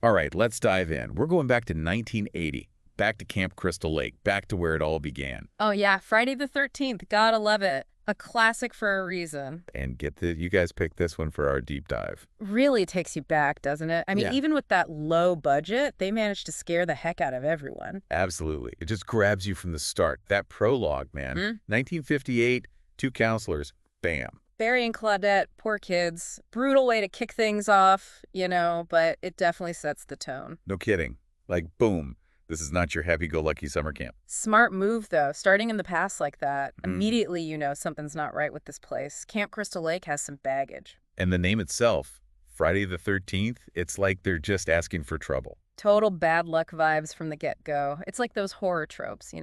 All right, let's dive in. We're going back to 1980, back to Camp Crystal Lake, back to where it all began. Oh, yeah, Friday the 13th. Gotta love it. A classic for a reason. And you guys picked this one for our deep dive. Really takes you back, doesn't it? I mean, Yeah, even with that low budget, they managed to scare the heck out of everyone. absolutely. It just grabs you from the start. That prologue, man. Hmm? 1958, two counselors, bam. Barry and Claudette, poor kids. Brutal way to kick things off, but it definitely sets the tone. No kidding. Like, boom. This is not your happy-go-lucky summer camp. Smart move, though, starting in the past like that. Mhm. Immediately you know something's not right with this place. Camp Crystal Lake has some baggage. And the name itself, Friday the 13th, it's like they're just asking for trouble. Total bad luck vibes from the get-go. It's like those horror tropes,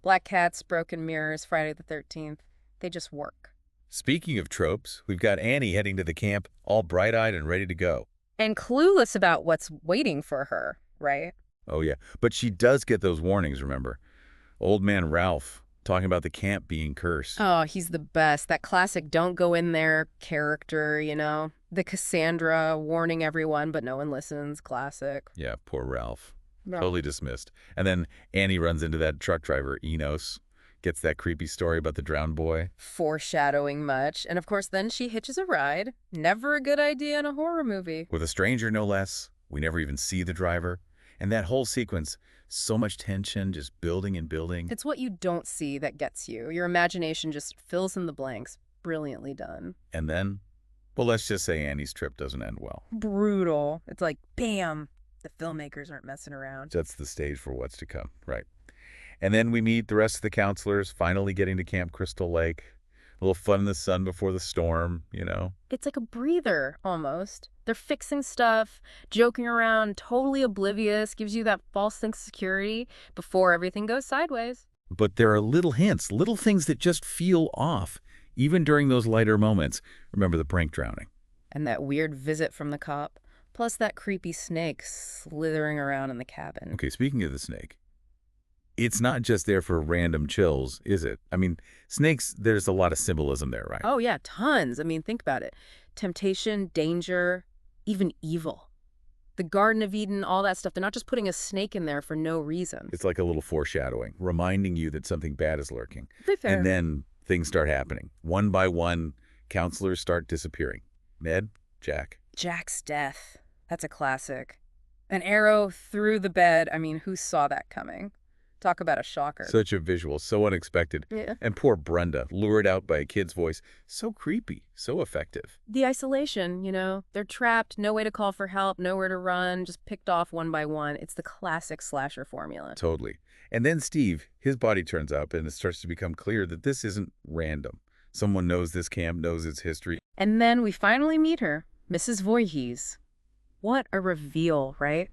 Black cats, broken mirrors, Friday the 13th. They just work. Speaking of tropes, we've got Annie heading to the camp, all bright-eyed and ready to go. And clueless about what's waiting for her, right? Oh, yeah. But she does get those warnings, remember? Old man Ralph talking about the camp being cursed. Oh, he's the best. That classic don't go in there character, The Cassandra warning everyone, but no one listens. Classic. Yeah, poor Ralph. No. Totally dismissed. And then Annie runs into that truck driver, Enos, gets that creepy story about the drowned boy. Foreshadowing much. And of course, then she hitches a ride. Never a good idea in a horror movie. With a stranger, no less. We never even see the driver. And that whole sequence, so much tension, just building and building. It's what you don't see that gets you. Your imagination just fills in the blanks. Brilliantly done. And then, well, let's just say Annie's trip doesn't end well. Brutal. It's like, bam. The filmmakers aren't messing around. Sets the stage for what's to come, right? And then we meet the rest of the counselors, finally getting to Camp Crystal Lake. A little fun in the sun before the storm, It's like a breather, almost. They're fixing stuff, joking around, totally oblivious, gives you that false sense of security before everything goes sideways. But there are little hints, little things that just feel off, even during those lighter moments. Remember the prank drowning. And that weird visit from the cop, plus that creepy snake slithering around in the cabin. Okay, speaking of the snake, it's not just there for random chills, is it? I mean, snakes, there's a lot of symbolism there, right? Oh, yeah, tons. I mean, think about it. Temptation, danger, even evil. The Garden of Eden, all that stuff. They're not just putting a snake in there for no reason. It's like a little foreshadowing, reminding you that something bad is lurking. Very fair. And then things start happening. One by one, counselors start disappearing. Ned, Jack. Jack's death. That's a classic. An arrow through the bed. I mean, who saw that coming? Talk about a shocker. Such a visual, so unexpected. Yeah. And poor Brenda, lured out by a kid's voice. So creepy, so effective. The isolation, they're trapped, no way to call for help, nowhere to run, just picked off one by one. It's the classic slasher formula. Totally. And then Steve, his body turns up, and it starts to become clear that this isn't random. Someone knows this camp, knows its history. And then we finally meet her, Mrs. Voorhees. What a reveal, right?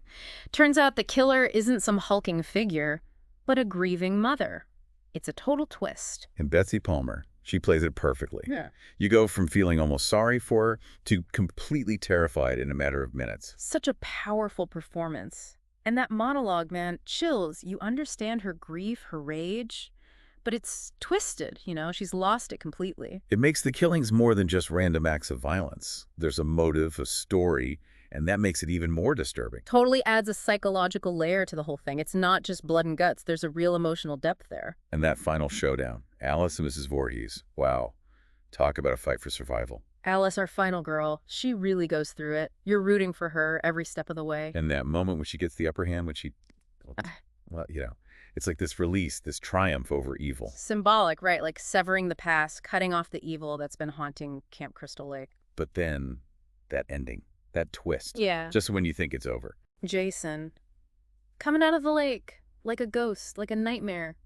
Turns out the killer isn't some hulking figure, but a grieving mother. It's a total twist. And Betsy Palmer, she plays it perfectly. Yeah. You go from feeling almost sorry for her to completely terrified in a matter of minutes. Such a powerful performance. And that monologue, man, chills. You understand her grief, her rage, but it's twisted, She's lost it completely. It makes the killings more than just random acts of violence. There's a motive, a story, and that makes it even more disturbing. Totally adds a psychological layer to the whole thing. It's not just blood and guts. There's a real emotional depth there. And that final showdown, Alice and Mrs. Voorhees. Wow. Talk about a fight for survival. Alice, our final girl, she really goes through it. You're rooting for her every step of the way. And that moment when she gets the upper hand, well, it's like this release, this triumph over evil. Symbolic, right? Like severing the past, cutting off the evil that's been haunting Camp Crystal Lake. But then that ending, that twist. Yeah. Just when you think it's over. Jason, coming out of the lake, like a ghost, like a nightmare.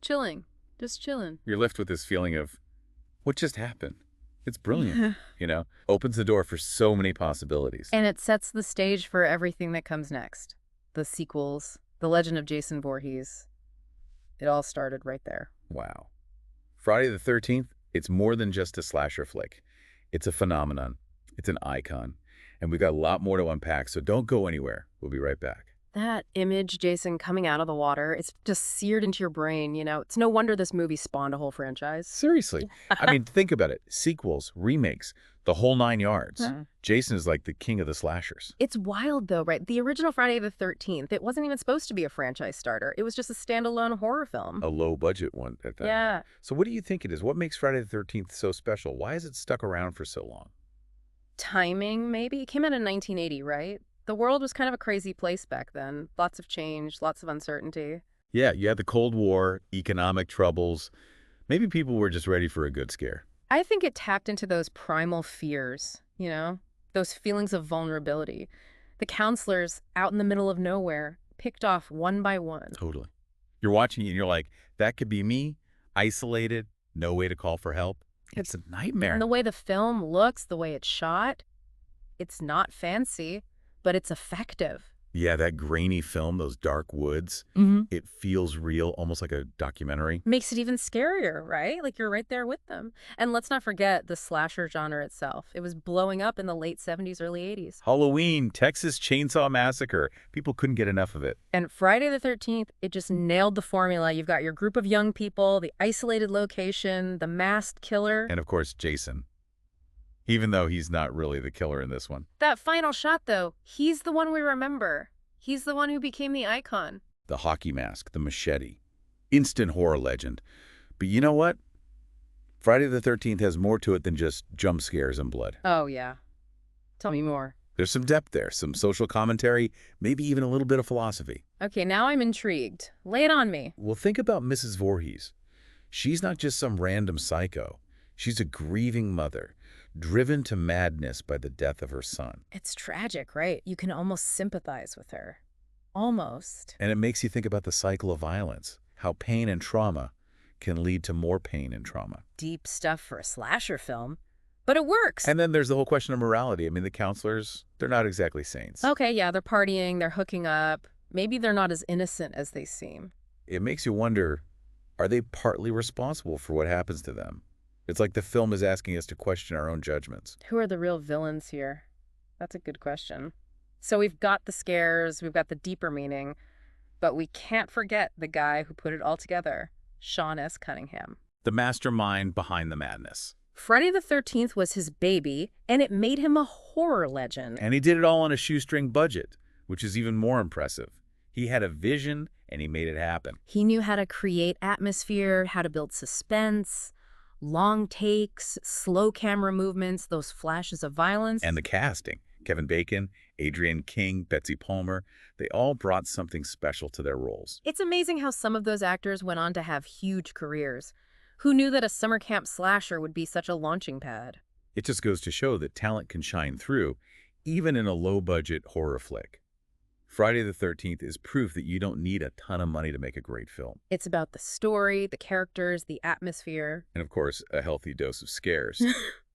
Chilling, just chilling. You're left with this feeling of, what just happened? It's brilliant, Opens the door for so many possibilities. And it sets the stage for everything that comes next. The sequels, The Legend of Jason Voorhees. It all started right there. Wow. Friday the 13th, it's more than just a slasher flick. It's a phenomenon. It's an icon. And we've got a lot more to unpack, so don't go anywhere. We'll be right back. That image, Jason, coming out of the water, it's just seared into your brain, you know? It's no wonder this movie spawned a whole franchise. Seriously. I mean, think about it. Sequels, remakes, the whole 9 yards. Huh. Jason is like the king of the slashers. It's wild, though, right? The original Friday the 13th, it wasn't even supposed to be a franchise starter. It was just a standalone horror film. A low-budget one at that. Yeah. So what do you think it is? What makes Friday the 13th so special? Why has it stuck around for so long? Timing, maybe? It came out in 1980, right? The world was kind of a crazy place back then. Lots of change, lots of uncertainty. Yeah, you had the Cold War, economic troubles. Maybe people were just ready for a good scare. I think it tapped into those primal fears, you know? Those feelings of vulnerability. The counselors, out in the middle of nowhere, picked off one by one. Totally. You're watching it and you're like, that could be me, isolated, no way to call for help. It's a nightmare. And the way the film looks, the way it's shot, it's not fancy, but it's effective. Yeah, that grainy film, those dark woods, it feels real, almost like a documentary. Makes it even scarier, right? Like you're right there with them. And let's not forget the slasher genre itself. It was blowing up in the late 70s, early 80s. Halloween, Texas Chainsaw Massacre. People couldn't get enough of it. And Friday the 13th, it just nailed the formula. You've got your group of young people, the isolated location, the masked killer. And of course, Jason. Even though he's not really the killer in this one. That final shot, though, he's the one we remember. He's the one who became the icon. The hockey mask, the machete. Instant horror legend. But you know what? Friday the 13th has more to it than just jump scares and blood. Oh, yeah. Tell me more. There's some depth there, some social commentary, maybe even a little bit of philosophy. Okay, now I'm intrigued. Lay it on me. Well, think about Mrs. Voorhees. She's not just some random psycho. She's a grieving mother, driven to madness by the death of her son. It's tragic, right? You can almost sympathize with her. Almost. And it makes you think about the cycle of violence, how pain and trauma can lead to more pain and trauma. Deep stuff for a slasher film. But it works. And then there's the whole question of morality. I mean, the counselors, they're not exactly saints. Okay, yeah, they're partying, they're hooking up. Maybe they're not as innocent as they seem. It makes you wonder, are they partly responsible for what happens to them? It's like the film is asking us to question our own judgments. Who are the real villains here? That's a good question. So we've got the scares, we've got the deeper meaning, but we can't forget the guy who put it all together, Sean S. Cunningham. The mastermind behind the madness. Friday the 13th was his baby, and it made him a horror legend. And he did it all on a shoestring budget, which is even more impressive. He had a vision, and he made it happen. He knew how to create atmosphere, how to build suspense, long takes, slow camera movements, those flashes of violence. And the casting. Kevin Bacon, Adrienne King, Betsy Palmer, they all brought something special to their roles. It's amazing how some of those actors went on to have huge careers. Who knew that a summer camp slasher would be such a launching pad? It just goes to show that talent can shine through, even in a low-budget horror flick. Friday the 13th is proof that you don't need a ton of money to make a great film. It's about the story, the characters, the atmosphere. And of course, a healthy dose of scares.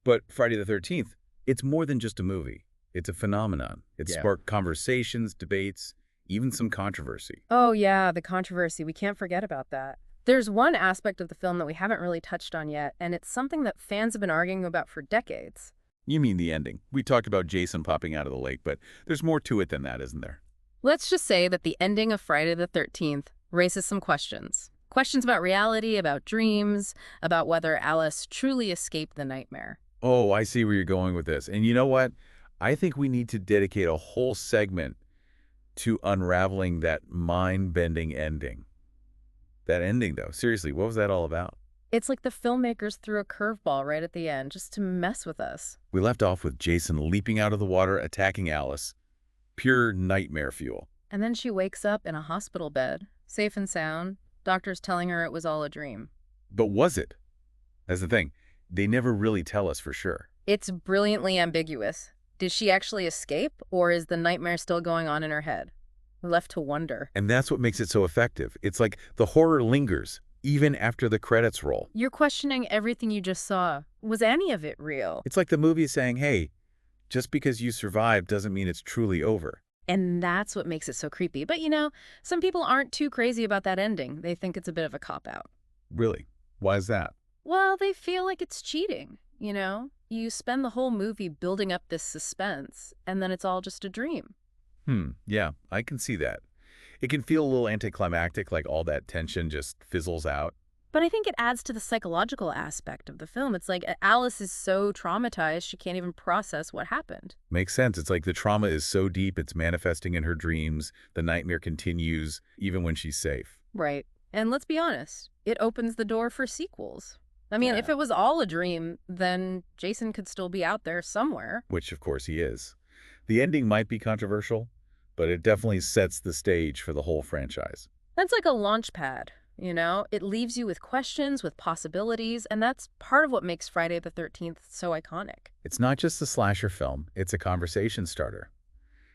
But Friday the 13th, it's more than just a movie. It's a phenomenon. It sparked conversations, debates, even some controversy. Oh yeah, the controversy. We can't forget about that. There's one aspect of the film that we haven't really touched on yet, and it's something that fans have been arguing about for decades. You mean the ending. We talked about Jason popping out of the lake, but there's more to it than that, isn't there? Let's just say that the ending of Friday the 13th raises some questions. Questions about reality, about dreams, about whether Alice truly escaped the nightmare. Oh, I see where you're going with this. And you know what? I think we need to dedicate a whole segment to unraveling that mind-bending ending. That ending, though, seriously, what was that all about? It's like the filmmakers threw a curveball right at the end just to mess with us. We left off with Jason leaping out of the water, attacking Alice. Pure nightmare fuel. And then she wakes up in a hospital bed, safe and sound, doctors telling her it was all a dream. But was it? That's the thing. They never really tell us for sure. It's brilliantly ambiguous. Did she actually escape, or is the nightmare still going on in her head? We're left to wonder. And that's what makes it so effective. It's like the horror lingers, even after the credits roll. You're questioning everything you just saw. Was any of it real? It's like the movie saying, hey, just because you survived doesn't mean it's truly over. And that's what makes it so creepy. But you know, some people aren't too crazy about that ending. They think it's a bit of a cop-out. Really? Why is that? Well, they feel like it's cheating, you know? You spend the whole movie building up this suspense, and then it's all just a dream. Yeah, I can see that. It can feel a little anticlimactic, like all that tension just fizzles out. But I think it adds to the psychological aspect of the film. It's like Alice is so traumatized she can't even process what happened. Makes sense. It's like the trauma is so deep, it's manifesting in her dreams. The nightmare continues even when she's safe. Right. And let's be honest, it opens the door for sequels. I mean, if Yeah. it was all a dream, then Jason could still be out there somewhere. Which, of course, he is. The ending might be controversial, but it definitely sets the stage for the whole franchise. That's like a launch pad, you know? It leaves you with questions, with possibilities, and that's part of what makes Friday the 13th so iconic. It's not just a slasher film, it's a conversation starter.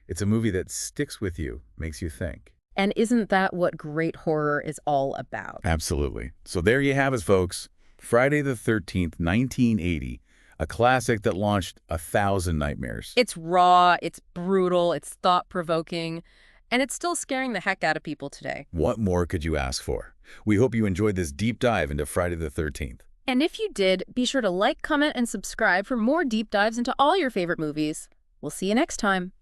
It's a movie that sticks with you, makes you think. And isn't that what great horror is all about? Absolutely. So there you have it, folks. Friday the 13th, 1980, a classic that launched 1,000 nightmares. It's raw, it's brutal, it's thought-provoking, and it's still scaring the heck out of people today. What more could you ask for? We hope you enjoyed this deep dive into Friday the 13th. And if you did, be sure to like, comment, and subscribe for more deep dives into all your favorite movies. We'll see you next time.